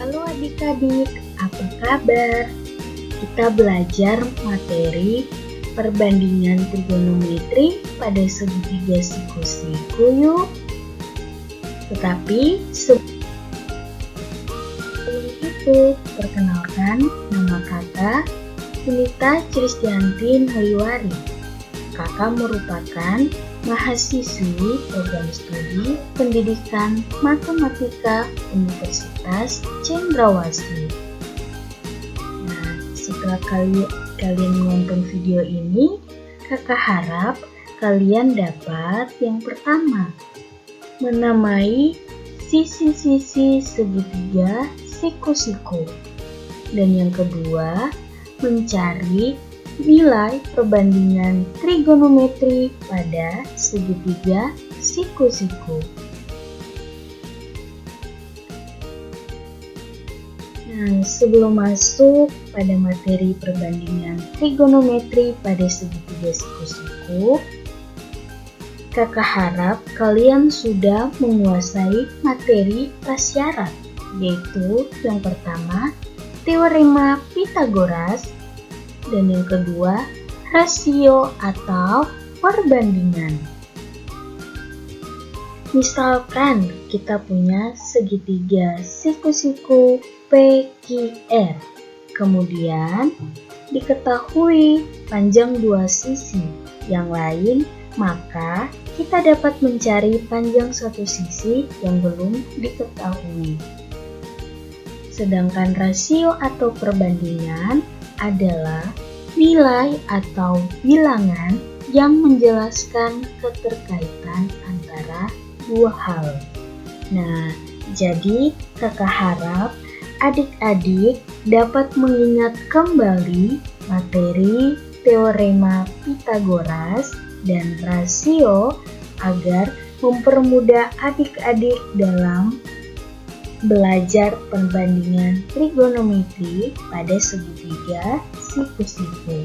Halo adik-adik, apa kabar? Kita belajar materi perbandingan trigonometri pada segitiga siku-siku yuk. Tetapi sebelum itu, perkenalkan nama kakak Sunita Kristianti Haliwari. Kakak merupakan mahasiswi program studi pendidikan matematika Universitas Cendrawasih. Nah, setelah kalian menonton video ini, kakak harap kalian dapat yang pertama, menamai sisi-sisi segitiga siku-siku. Dan yang kedua, mencari nilai perbandingan trigonometri pada segitiga siku-siku. Nah, sebelum masuk pada materi perbandingan trigonometri pada segitiga siku-siku, kakak harap kalian sudah menguasai materi prasyarat, yaitu yang pertama, teorema Pythagoras, dan yang kedua, rasio atau perbandingan. Misalkan kita punya segitiga siku-siku PQR, kemudian diketahui panjang dua sisi yang lain, maka kita dapat mencari panjang satu sisi yang belum diketahui. Sedangkan rasio atau perbandingan adalah nilai atau bilangan yang menjelaskan keterkaitan antara dua hal. Nah, jadi kakak harap adik-adik dapat mengingat kembali materi teorema Pythagoras dan rasio agar mempermudah adik-adik dalam belajar perbandingan trigonometri pada segitiga siku-siku.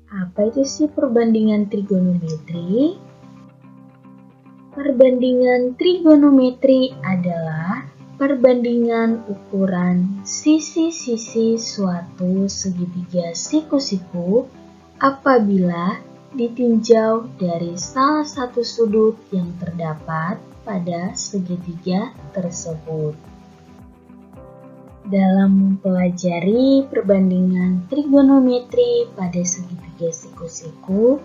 Apa itu sih perbandingan trigonometri? Perbandingan trigonometri adalah perbandingan ukuran sisi-sisi suatu segitiga siku-siku apabila ditinjau dari salah satu sudut yang terdapat pada segitiga tersebut. Dalam mempelajari perbandingan trigonometri pada segitiga siku-siku,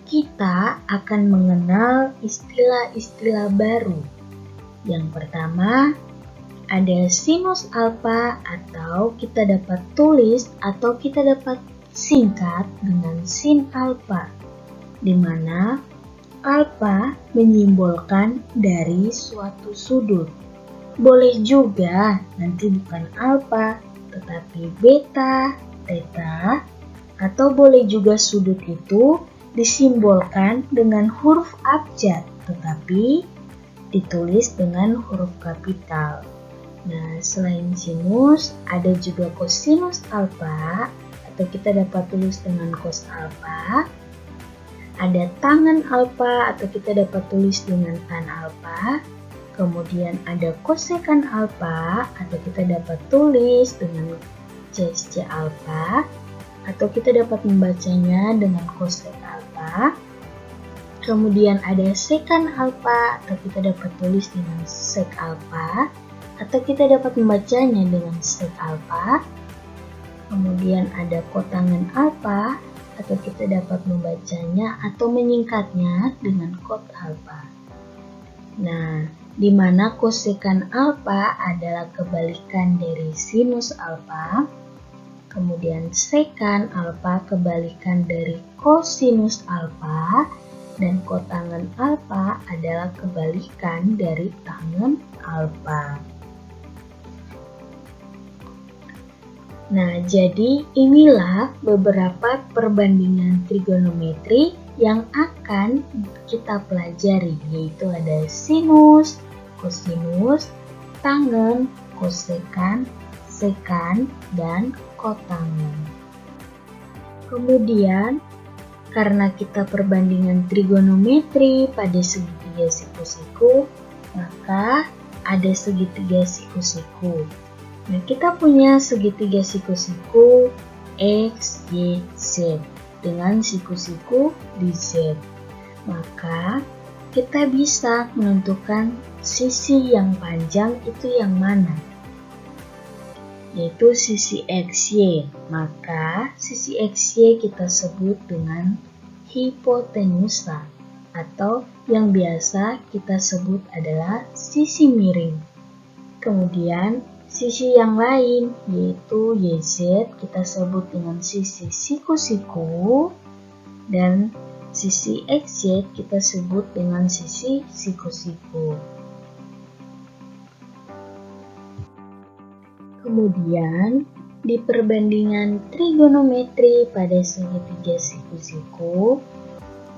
kita akan mengenal istilah-istilah baru. Yang pertama, ada sinus alfa atau kita dapat tulis atau kita dapat singkat dengan sin alfa, di mana alfa menyimbolkan dari suatu sudut. Boleh juga nanti bukan alfa, tetapi beta, theta, atau boleh juga sudut itu disimbolkan dengan huruf abjad, tetapi ditulis dengan huruf kapital. Nah, selain sinus, ada juga kosinus alfa, atau kita dapat tulis dengan cos alfa. Ada tangen alfa atau kita dapat tulis dengan tan alfa. Kemudian ada kosekan alfa atau kita dapat tulis dengan CSC alfa. Atau kita dapat membacanya dengan kosek alfa. Kemudian ada sekan alfa atau kita dapat tulis dengan sek alfa. Atau kita dapat membacanya dengan sek alfa. Kemudian ada kotangen alfa atau kita dapat membacanya atau menyingkatnya dengan kot alfa. Nah, di mana kosekan alfa adalah kebalikan dari sinus alfa, kemudian sekan alfa kebalikan dari kosinus alfa, dan kotangen alfa adalah kebalikan dari tangen alfa. Nah, jadi inilah beberapa perbandingan trigonometri yang akan kita pelajari, yaitu ada sinus, kosinus, tangen, kosekan, sekan, dan kotangen. Kemudian, karena kita perbandingan trigonometri pada segitiga siku-siku, maka ada segitiga siku-siku. Nah, kita punya segitiga siku-siku X, Y, Z dengan siku-siku di Z. Maka kita bisa menentukan sisi yang panjang itu yang mana, yaitu sisi XY. Maka sisi XY kita sebut dengan hipotenusa, atau yang biasa kita sebut adalah sisi miring. Kemudian sisi yang lain yaitu YZ kita sebut dengan sisi siku-siku, dan sisi XZ kita sebut dengan sisi siku-siku. Kemudian di perbandingan trigonometri pada segitiga siku-siku,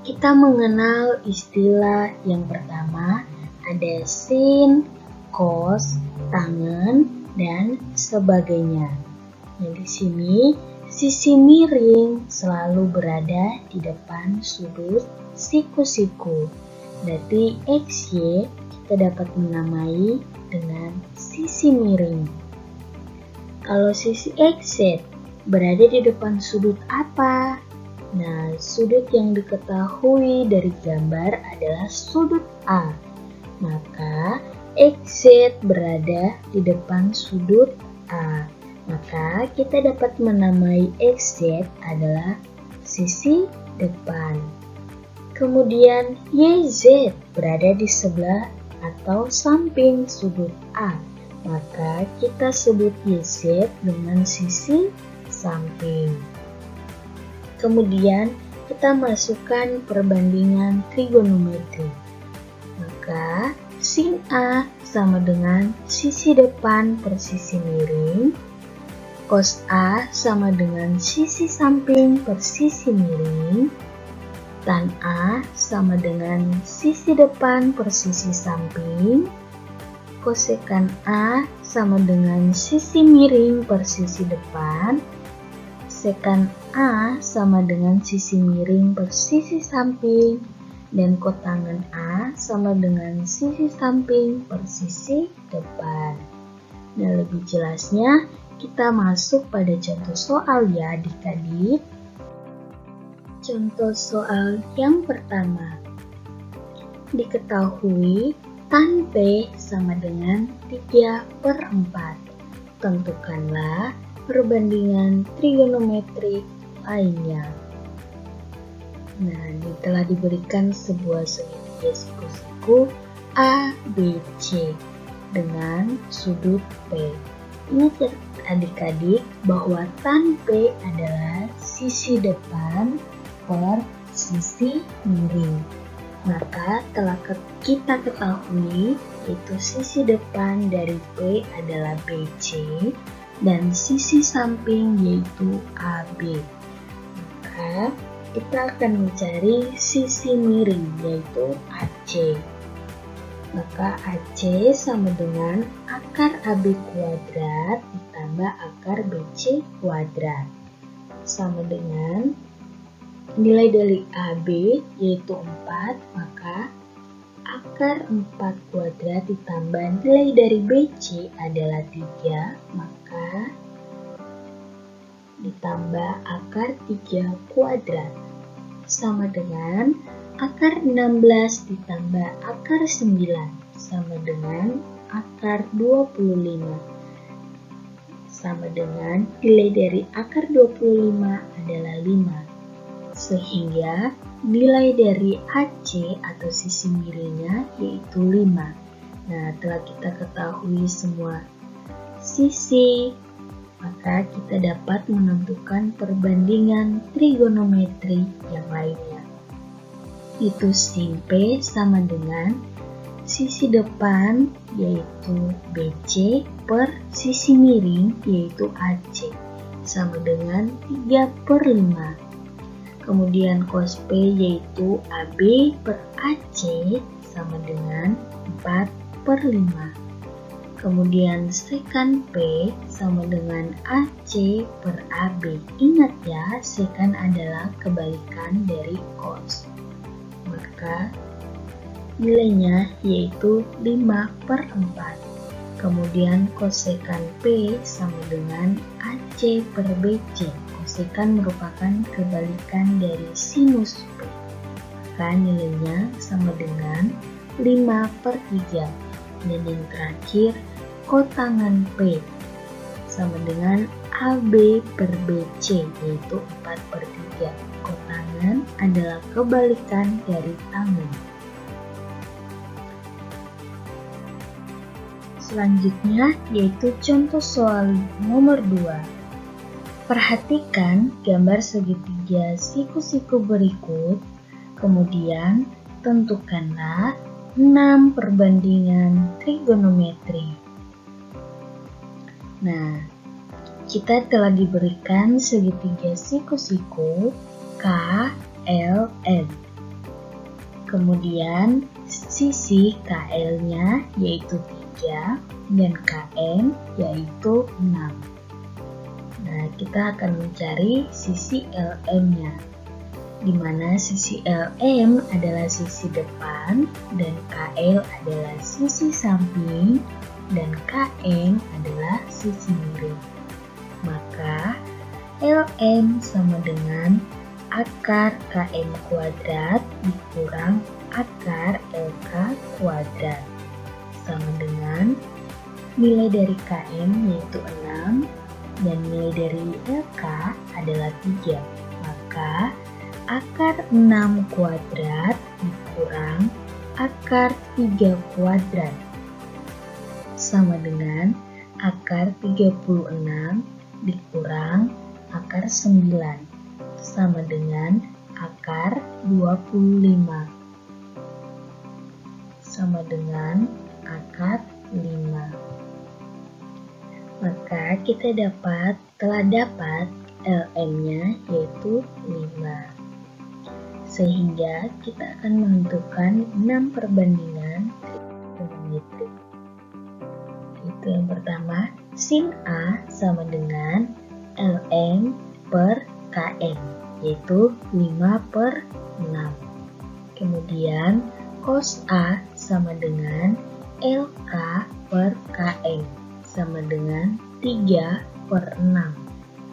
kita mengenal istilah yang pertama, ada sin, cos, tangen, dan sebagainya. Nah, di sini sisi miring selalu berada di depan sudut siku-siku. Berarti XY kita dapat menamai dengan sisi miring. Kalau sisi XZ berada di depan sudut apa? Nah, sudut yang diketahui dari gambar adalah sudut A. Maka XZ berada di depan sudut A. Maka kita dapat menamai XZ adalah sisi depan. Kemudian YZ berada di sebelah atau samping sudut A. Maka kita sebut YZ dengan sisi samping. Kemudian kita masukkan perbandingan trigonometri. Maka sin A sama dengan sisi depan per sisi miring, cos A sama dengan sisi samping per sisi miring, tan A sama dengan sisi depan per sisi samping, kosekan A sama dengan sisi miring per sisi depan, sekan A sama dengan sisi miring per sisi samping, dan kotangen A sama dengan sisi samping per sisi depan. Nah, lebih jelasnya kita masuk pada contoh soal ya adik-adik. Contoh soal yang pertama. Diketahui tan P sama dengan 3/4. Tentukanlah perbandingan trigonometrik lainnya. Nah, ini telah diberikan sebuah segitiga siku-siku ABC dengan sudut P. Ingat ya adik-adik bahwa tan P adalah sisi depan per sisi miring. Maka telah kita ketahui yaitu sisi depan dari P adalah BC dan sisi samping yaitu AB. Maka kita akan mencari sisi miring yaitu AC. Maka AC sama dengan akar AB kuadrat ditambah akar BC kuadrat. Sama dengan nilai dari AB yaitu 4, maka akar 4 kuadrat ditambah nilai dari BC adalah 3, maka ditambah akar 3 kuadrat. Sama dengan akar 16 ditambah akar 9 sama dengan akar 25. Sama dengan nilai dari akar 25 adalah 5. Sehingga nilai dari AC atau sisi miringnya yaitu 5. Nah, telah kita ketahui semua sisi, maka kita dapat menentukan perbandingan trigonometri yang lainnya. Itu sin P sama dengan sisi depan yaitu BC per sisi miring yaitu AC sama dengan 3/5. Kemudian cos P yaitu AB per AC sama dengan 4/5. Kemudian sekan P sama dengan AC per AB. Ingat ya, sekan adalah kebalikan dari cos. Maka nilainya yaitu 5/4. Kemudian kosekan P sama dengan AC per BC. Kosekan merupakan kebalikan dari sinus P. Maka nilainya sama dengan 5/3. Dan yang terakhir, kotangan P sama dengan AB per BC, yaitu 4/3. Kotangan adalah kebalikan dari tangan. Selanjutnya yaitu contoh soal nomor 2. Perhatikan gambar segitiga siku-siku berikut, kemudian tentukanlah 6 perbandingan trigonometri. Nah, kita telah diberikan segitiga siku-siku K, L, N. Kemudian sisi KL-nya yaitu 3 dan KM yaitu 6. Nah, kita akan mencari sisi LM-nya, di mana sisi LM adalah sisi depan dan KL adalah sisi samping dan KM adalah sisi miring. Maka LM sama dengan akar KM kuadrat dikurang akar LK kuadrat, sama dengan nilai dari KM yaitu 6 dan nilai dari LK adalah 3. Maka akar 6 kuadrat dikurang akar 3 kuadrat sama dengan akar 36 dikurang akar 9 sama dengan akar 25 sama dengan akar 5. Maka kita telah dapat LM-nya yaitu 5. Sehingga kita akan menentukan 6 perbandingan trigonometri. Itu yang pertama, sin A sama dengan LM per KM yaitu 5/6. Kemudian cos A sama dengan LK per KM sama dengan 3/6.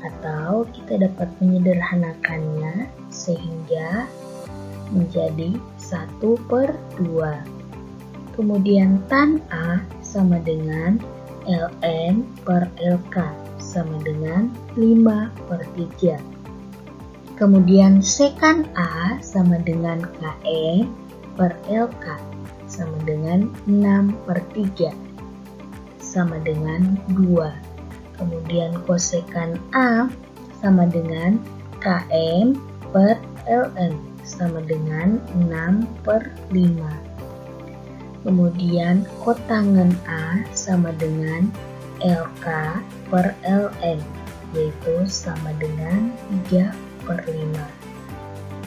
Atau kita dapat menyederhanakannya sehingga menjadi 1/2. Kemudian tan A sama dengan LM per LK sama dengan 5/3. Kemudian sekan A sama dengan KM per LK sama dengan 6/3 sama dengan 2. Kemudian kosekan A sama dengan KM per LN sama dengan 6/5. Kemudian kotangan A sama dengan LK per LN yaitu sama dengan 3/5.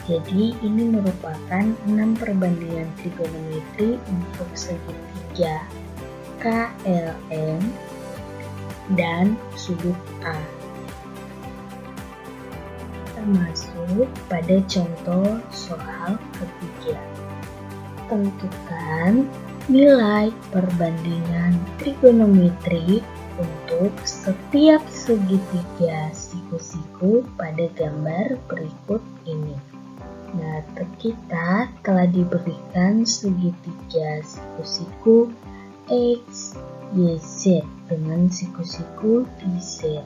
Jadi ini merupakan 6 perbandingan trigonometri untuk segitiga KLM dan sudut A. Termasuk pada contoh soal ketiga. Tentukan nilai perbandingan trigonometri untuk setiap segitiga siku-siku pada gambar berikut ini. Nah, kita telah diberikan segitiga siku-siku X, Y, Z dengan siku-siku di Z.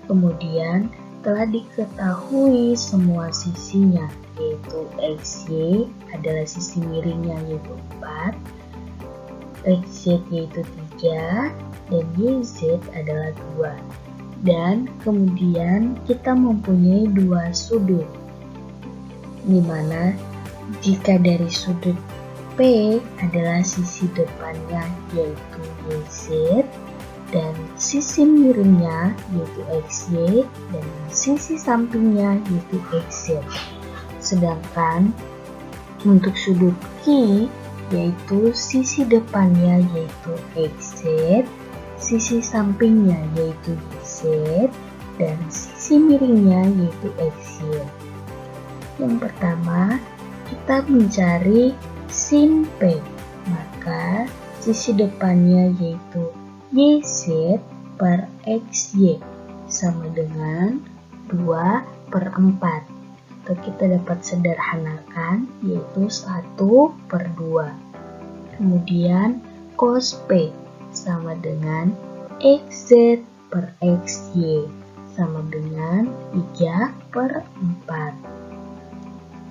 Kemudian telah diketahui semua sisinya, yaitu XY adalah sisi miringnya yaitu 4, XZ yaitu 3, dan YZ adalah 2. Dan kemudian kita mempunyai 2 sudut, di mana jika dari sudut P adalah sisi depannya yaitu YZ dan sisi miringnya yaitu XY dan sisi sampingnya yaitu XZ. Sedangkan untuk sudut Q yaitu sisi depannya yaitu XZ, sisi sampingnya yaitu YZ dan sisi miringnya yaitu XY. Yang pertama, kita mencari sin P. Maka sisi depannya yaitu YZ per XY sama dengan 2/4. Atau kita dapat sederhanakan yaitu 1/2. Kemudian cos P sama dengan XZ per XY sama dengan 3/4.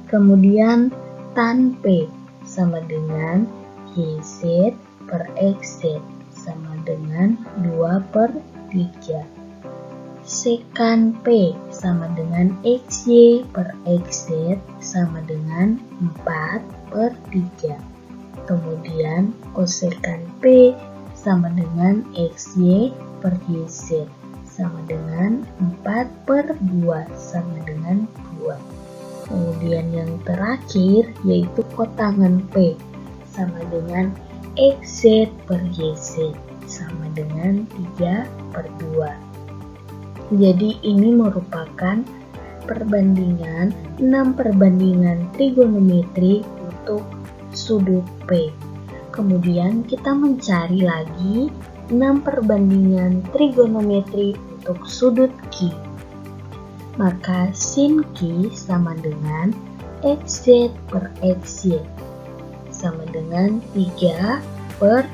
Kemudian tan P sama dengan YZ per XZ sama dengan 2/3. Sekan P sama dengan XY per XZ sama dengan 4/3. Kemudian kosekan P sama dengan XY per YZ sama dengan 4/2 sama dengan 2. Kemudian yang terakhir yaitu kotangan P sama dengan XZ per YZ sama dengan 3/2. Jadi ini merupakan perbandingan 6 perbandingan trigonometri untuk sudut P. Kemudian kita mencari lagi 6 perbandingan trigonometri untuk sudut Q. Maka sin Q sama dengan XZ per XY sama dengan 3/4.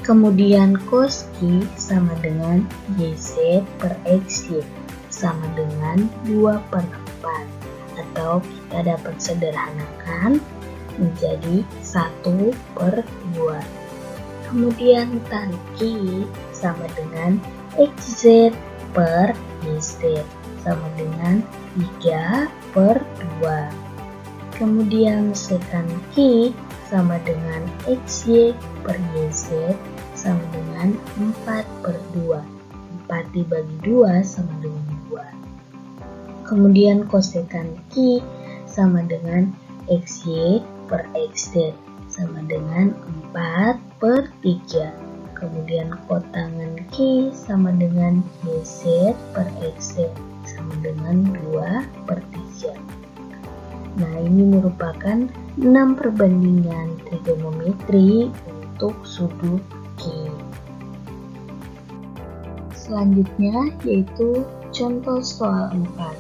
Kemudian cos Q sama dengan YZ per XY sama dengan 2/4. Atau kita dapat sederhanakan menjadi 1/2. Kemudian tan Q sama dengan XZ per YZ sama dengan 3/2. Kemudian sekan Q sama dengan XY per YZ sama dengan 4/2. 4 dibagi 2 sama dengan 2. Kemudian kosekan Q sama dengan XY per XZ sama dengan 4/3. Kemudian kotangan Q sama dengan YZ per XZ sama dengan 2/3. Nah, ini merupakan 6 perbandingan trigonometri untuk sudut Q. Selanjutnya yaitu contoh soal 4.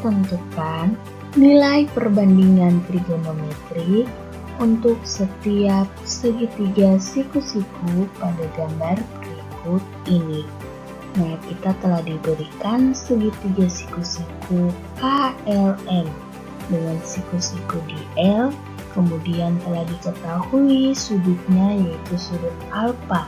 Tentukan nilai perbandingan trigonometri untuk setiap segitiga siku-siku pada gambar berikut ini. Nah, kita telah diberikan segitiga siku-siku KLM dengan siku-siku di L, kemudian telah diketahui sudutnya yaitu sudut alfa,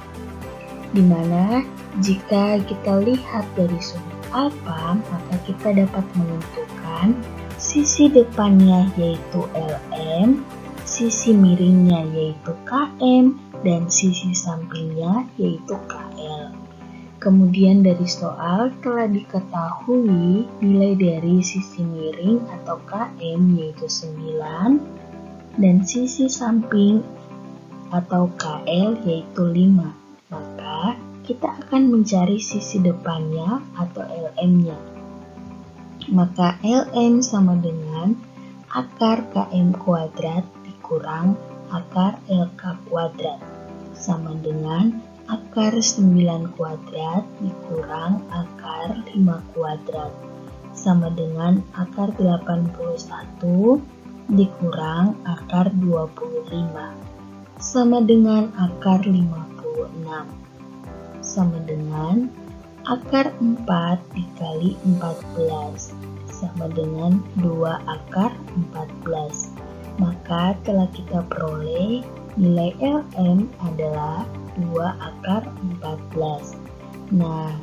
di mana jika kita lihat dari sudut alfa, maka kita dapat menentukan sisi depannya yaitu LM, sisi miringnya yaitu KM, dan sisi sampingnya yaitu KL. Kemudian dari soal telah diketahui nilai dari sisi miring atau KM yaitu 9 dan sisi samping atau KL yaitu 5. Maka kita akan mencari sisi depannya atau LM-nya. Maka LM sama dengan akar KM kuadrat dikurang akar LK kuadrat sama dengan akar 9 kuadrat dikurang akar 5 kuadrat sama dengan akar 81 dikurang akar 25 sama dengan akar 56 sama dengan akar 4 dikali 14 sama dengan 2 akar 14. Maka telah kita peroleh nilai LM adalah 2 akar 14. Nah,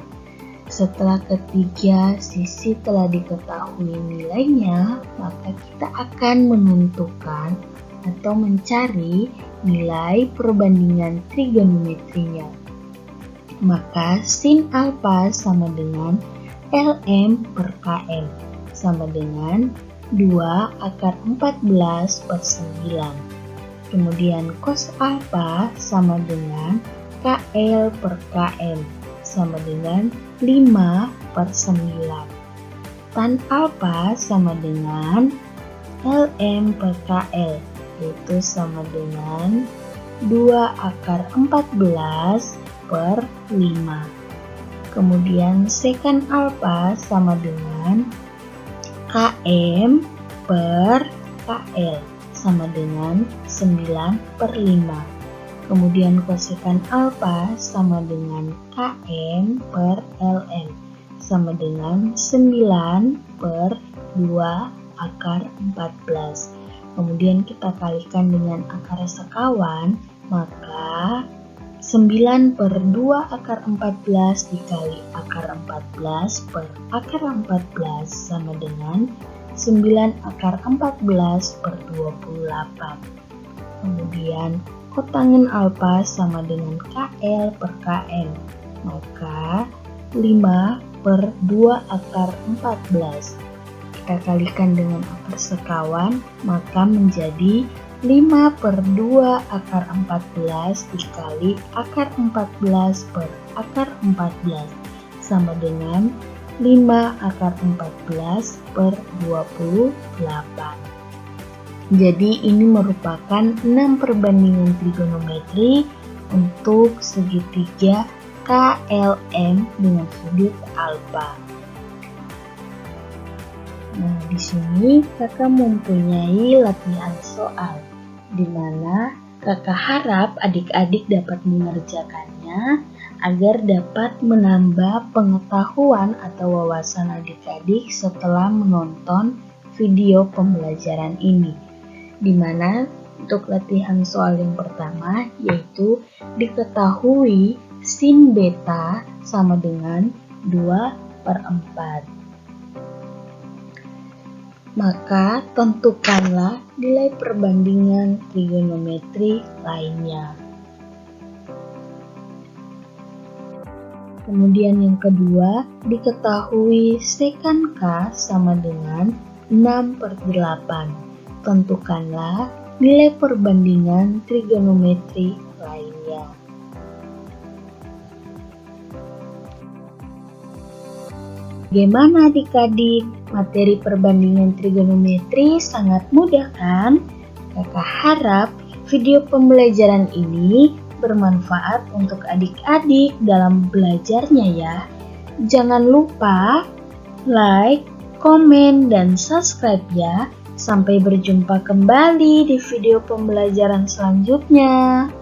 setelah ketiga sisi telah diketahui nilainya, maka kita akan menentukan atau mencari nilai perbandingan trigonometrinya. Maka sin alfa sama dengan LM per KM sama dengan 2 akar 14 per 9. Kemudian cos alfa sama dengan KL per KM sama dengan 5 per 9. Tan alfa sama dengan LM per KL, yaitu sama dengan 2 akar 14 per 5. Kemudian sekant alfa sama dengan KM per KL sama dengan 9 per 5. Kemudian kosekant alfa sama dengan KM per LM sama dengan 9 per 2 akar 14. Kemudian kita kalikan dengan akar sekawan, maka 9 per 2 akar 14 dikali akar 14 per akar 14 sama dengan 9 akar 14 per 28. Kemudian kotangen alfa sama dengan KL per KM, maka 5 per 2 akar 14. Kita kalikan dengan akar sekawan, maka menjadi 5 per 2 akar 14 dikali akar 14 per akar 14 sama dengan 5 akar 14 per 28. Jadi ini merupakan 6 perbandingan trigonometri untuk segitiga KLM dengan sudut alfa. Nah, di sini kakak mempunyai latihan soal, di mana kakak harap adik-adik dapat mengerjakannya agar dapat menambah pengetahuan atau wawasan adik-adik setelah menonton video pembelajaran ini. Di mana untuk latihan soal yang pertama yaitu diketahui sin beta sama dengan 2/4. Maka tentukanlah nilai perbandingan trigonometri lainnya. Kemudian yang kedua, diketahui sekant K sama dengan 6/8. Tentukanlah nilai perbandingan trigonometri lainnya. Bagaimana adik-adik? Materi perbandingan trigonometri sangat mudah kan? Kakak harap video pembelajaran ini bermanfaat untuk adik-adik dalam belajarnya ya. Jangan lupa like, komen, dan subscribe ya. Sampai berjumpa kembali di video pembelajaran selanjutnya.